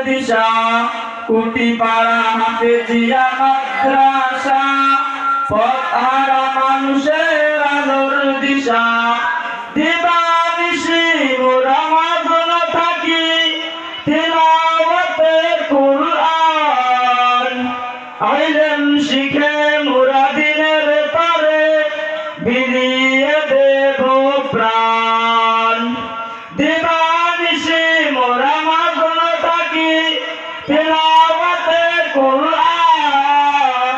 দিশা কুটিপাড়া হাফেজিয়া মাদ্রাসা পথহারা মানুষের আলোর দিশা দিবানিশি মোরা মগ্ন থাকি তিলাওয়াতে কুরআন ইলম শিখে মোরা দিনের তরে বিলিয়ে দেব প্রাণ দিবানিশি মোরা মগ্ন থাকি তিলাওয়াতে কুরআন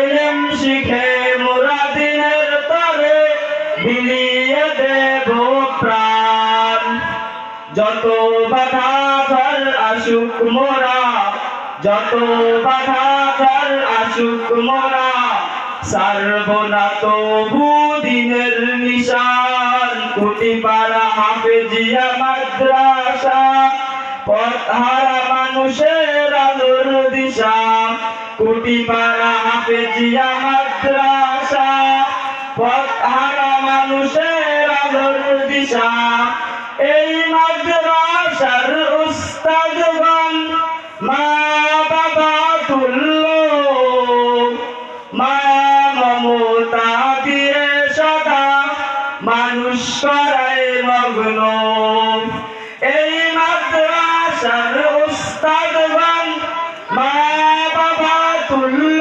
ইলম শিখে মোরা দিনের তরে বিলিয়ে দেব প্রাণ যত বাধা ঝড় আসুক মোরা যত বাধা ঝড় আসুক মোরা সারব না তবু দিনের নিশান কুটিপাড়া হাফেজিয়া মাদ্রাসা পথহারা মানুষের আলোর দিশা কুটিপাড়া হাফেজিয়া মাদ্রাসা পথহারা মানুষের আলোর দিশা এই মাদ্রাসার উস্তাদগণ মা বাবা তুল্য মায়া মমতা দিয়ে সদা মানুষ করায় মগ্ন এই মাদ্রাসার উস্তাদগণ মা বাবা তুল্য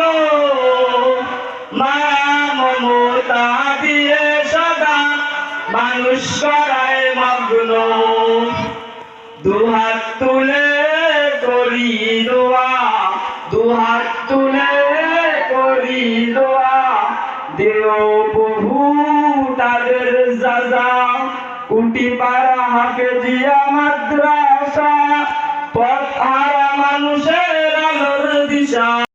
মায়া মমতা দিয়ে সদা মানুষ করায় মগ্ন দুহাত তুলে করি দোয়া দুহাত তুলে করি দোয়া দেও প্রভু তাদের যাজা কুটিপাড়া হাফেজিয়া মাদ্রাসা পথহারা মানুষের আলোর দিশা।